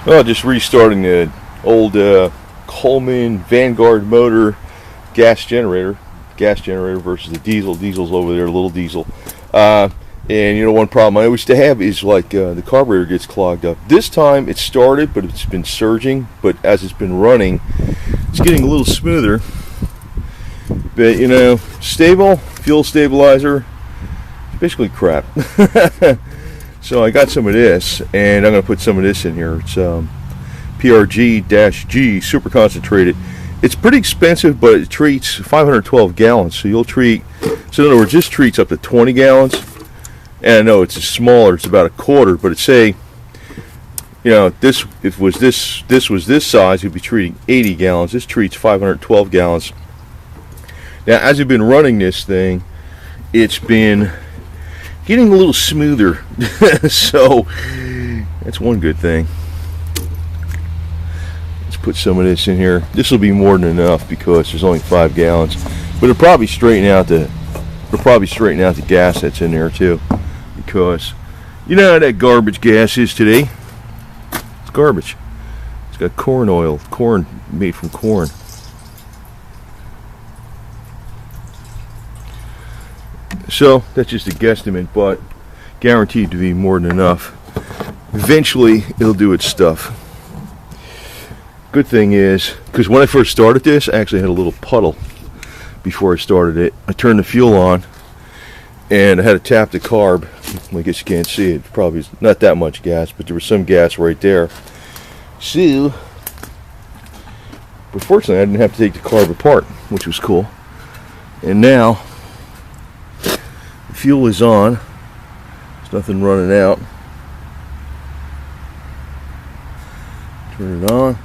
Well, just restarting the old Coleman Vanguard motor gas generator versus the diesel. Diesel's over there, a little diesel. And you know, one problem I always have is like the carburetor gets clogged up. This time it started, but it's been surging. But as it's been running, it's getting a little smoother. But you know, Stabil Fuel Stabilizer, basically crap. So I got some of this, and I'm going to put some of this in here. It's PRG-G, super concentrated. It's pretty expensive, but it treats 512 gallons. So you'll treat, so in other words, this treats up to 20 gallons. And I know it's smaller, it's about a quarter, but it's say, you know, this was this size, you'd be treating 80 gallons. This treats 512 gallons. Now, as I've been running this thing, it's been getting a little smoother. So that's one good thing. Let's put some of this in here. This will be more than enough because there's only 5 gallons. But it'll probably straighten out the gas that's in there too. Because you know how that garbage gas is today. It's garbage. It's got corn oil, corn made from corn. So that's just a guesstimate, but guaranteed to be more than enough. Eventually it'll do its stuff. Good thing is, because when I first started this, I actually had a little puddle before I started it. I turned the fuel on and I had to tap the carb. I guess you can't see it. Probably not that much gas, but there was some gas right there. So, but fortunately I didn't have to take the carb apart, which was cool. And now the fuel is on. There's nothing running out. Turn it on.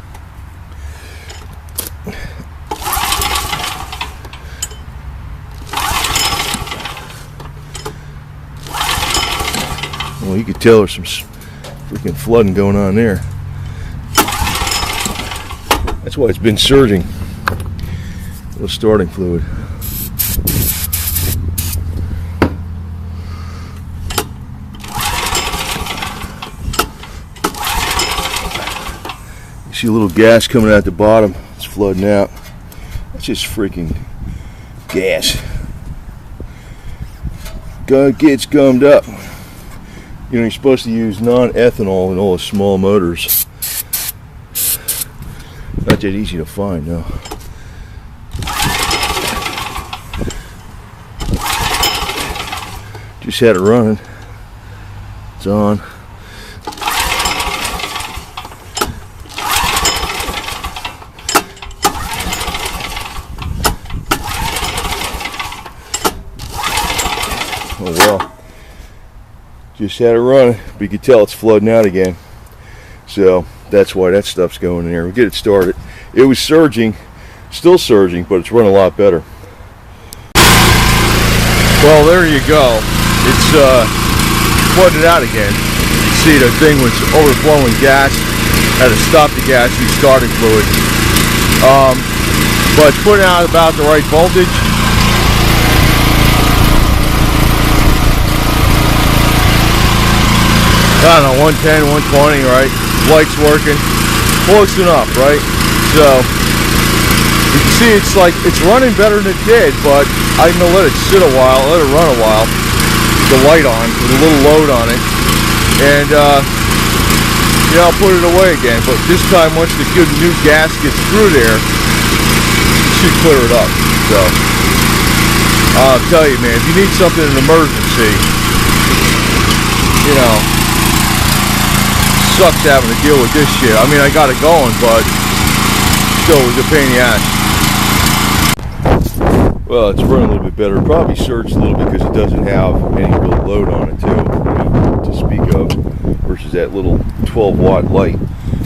Well, you could tell there's some freaking flooding going on there. That's why it's been surging. A little starting fluid. You see a little gas coming out the bottom. It's flooding out. That's just freaking gas. Gets gummed up. You know, you're supposed to use non-ethanol in all the small motors. Not that easy to find, no. Just had it running. It's on. Oh well. Just had it running, but you can tell it's flooding out again. So that's why that stuff's going in there. We'll get it started. It was surging, still surging, but it's running a lot better. Well, there you go. It's flooded out again. You see the thing was overflowing gas. Had to stop the gas, use starting fluid. But it's putting out about the right voltage. I don't know, 110, 120, right? Lights working, close enough, right? So you can see it's like it's running better than it did, but I'm gonna let it sit a while, let it run a while. The light on with a little load on it, and yeah, I'll put it away again. But this time, once the good new gas gets through there, it should clear it up. So I'll tell you, man, if you need something in an emergency, you know. Sucks having to deal with this shit. I mean, I got it going, but still it was a pain in the ass. Well, it's running a little bit better. It probably surged a little bit because it doesn't have any real load on it, too, to speak of, versus that little 12-watt light.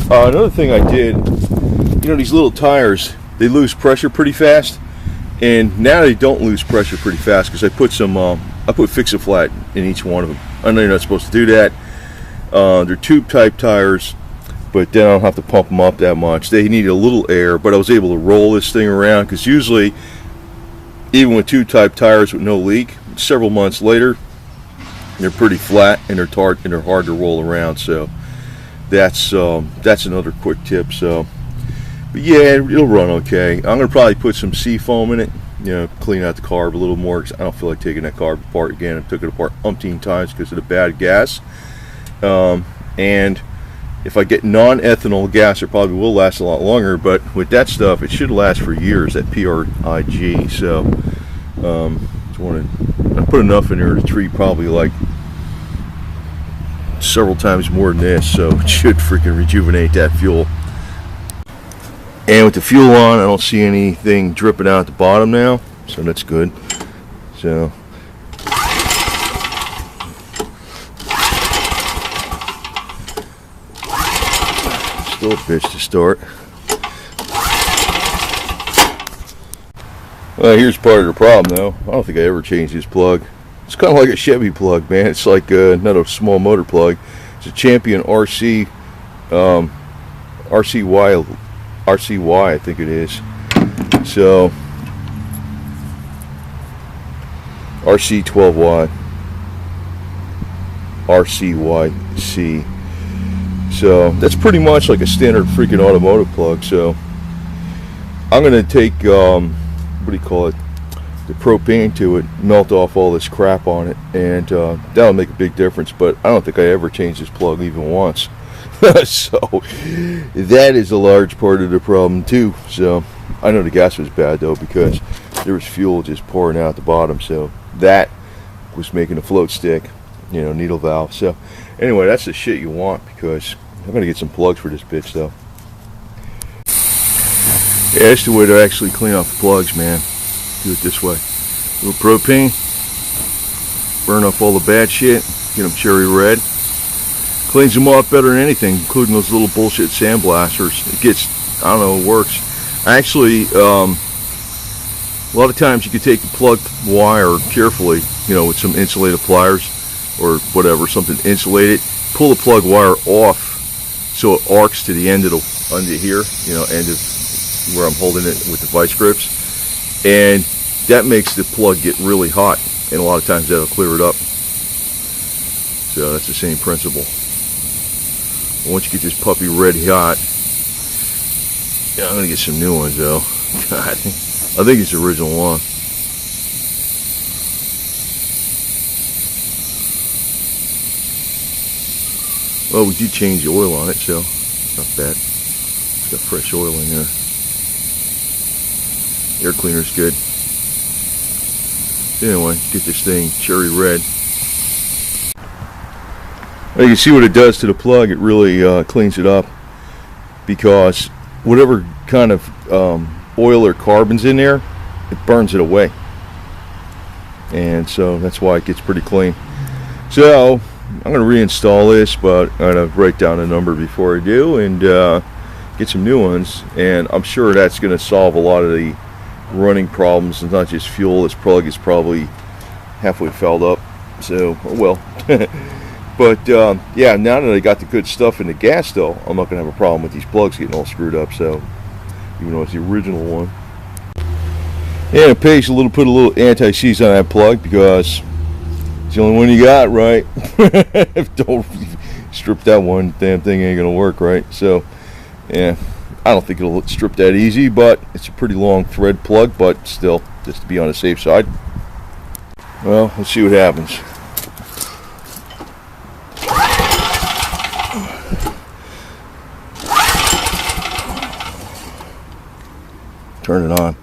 Another thing I did, you know, these little tires, they lose pressure pretty fast, and now they don't lose pressure pretty fast because I put some, I put Fix-A-Flat in each one of them. I know you're not supposed to do that. They're tube type tires, but then I don't have to pump them up that much. They need a little air, but I was able to roll this thing around because usually, even with tube type tires with no leak, several months later, they're pretty flat and they're hard to roll around. So that's another quick tip. So, but yeah, it'll run okay. I'm gonna probably put some sea foam in it, you know, clean out the carb a little more, because I don't feel like taking that carb apart again. I took it apart umpteen times because of the bad gas. And if I get non-ethanol gas, it probably will last a lot longer, but with that stuff, it should last for years, that PRI. So I put enough in there to treat probably like several times more than this, so it should freaking rejuvenate that fuel. And with the fuel on, I don't see anything dripping out the bottom now, so that's good. So still a bitch to start. Well, here's part of the problem though. I don't think I ever changed this plug. It's kind of like a Chevy plug, man. It's like not a small motor plug. It's a Champion RCY, I think it is. So RC 12 watt, RCYC. So that's pretty much like a standard freaking automotive plug. So I'm gonna take what do you call it, the propane to it, melt off all this crap on it, and that'll make a big difference. But I don't think I ever changed this plug even once. So that is a large part of the problem too. So I know the gas was bad though, because there was fuel just pouring out the bottom, so that was making the float stick, you know, needle valve. So anyway, that's the shit you want, because I'm gonna get some plugs for this bitch though. Yeah, that's the way to actually clean off the plugs, man. Do it this way. A little propane, burn off all the bad shit, get them cherry red. Cleans them off better than anything, including those little bullshit sandblasters. It gets, I don't know, it works. Actually, a lot of times you can take the plug wire carefully, you know, with some insulated pliers or whatever, something insulated. Pull the plug wire off so it arcs to the end of the, under here, you know, end of where I'm holding it with the vice grips, and that makes the plug get really hot, and a lot of times that'll clear it up. So that's the same principle. Once you get this puppy red hot, yeah, I'm gonna get some new ones though. God, I think it's the original one. Well, we did change the oil on it, so it's not bad. It's got fresh oil in there. Air cleaner's good. Anyway, get this thing cherry red. Well, you can see what it does to the plug. It really cleans it up, because whatever kind of oil or carbon's in there, it burns it away, and so that's why it gets pretty clean. So I'm going to reinstall this, but I'm going to write down a number before I do, and get some new ones, and I'm sure that's going to solve a lot of the running problems. It's not just fuel. This plug is probably halfway fouled up, so oh well. But yeah, now that I got the good stuff in the gas though, I'm not gonna have a problem with these plugs getting all screwed up. So even though it's the original one, and it pays put a little anti-seize on that plug, because it's the only one you got, right? Don't strip that one, damn thing ain't gonna work, right? So yeah, I don't think it'll strip that easy, but it's a pretty long thread plug, but still, just to be on the safe side. Well, let's see what happens. Turn it on.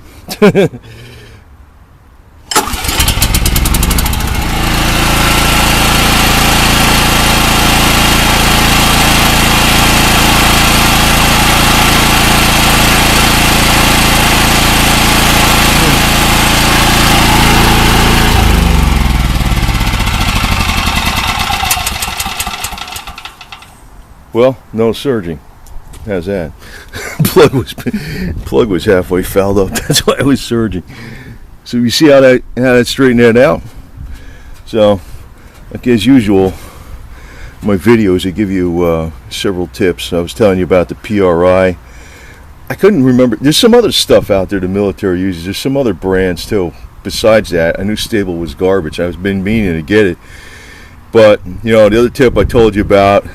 Well, no surging. How's that? plug was halfway fouled up. That's why I was surging. So you see how that straightened that out. So, like as usual, my videos I give you several tips. I was telling you about the PRI. I couldn't remember. There's some other stuff out there the military uses. There's some other brands too. Besides that, I knew Stabil was garbage. I was been meaning to get it. But you know, the other tip I told you about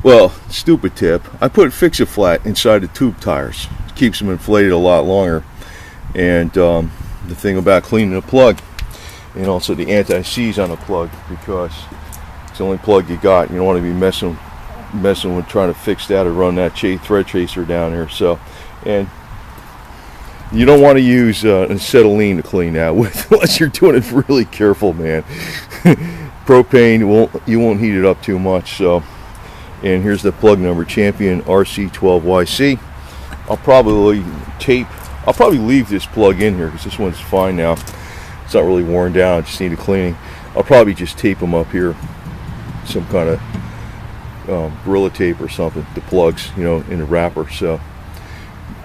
Well, stupid tip. I put Fix-A-Flat inside the tube tires. It keeps them inflated a lot longer. And the thing about cleaning the plug, and also the anti-seize on the plug, because it's the only plug you got. You don't want to be messing with trying to fix that or run that thread chaser down there. So, and you don't want to use acetylene to clean that with unless you're doing it really careful, man. Propane, you won't heat it up too much. So, and here's the plug number, Champion RC12YC. I'll probably leave this plug in here because this one's fine now. It's not really worn down, I just need a cleaning. I'll probably just tape them up here, some kind of Gorilla tape or something, the plugs, you know, in the wrapper. So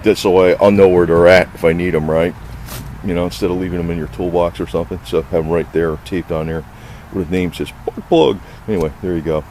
that's the way I'll know where they're at if I need them, right? You know, instead of leaving them in your toolbox or something. So have them right there, taped on there, where the name says plug. Anyway, there you go.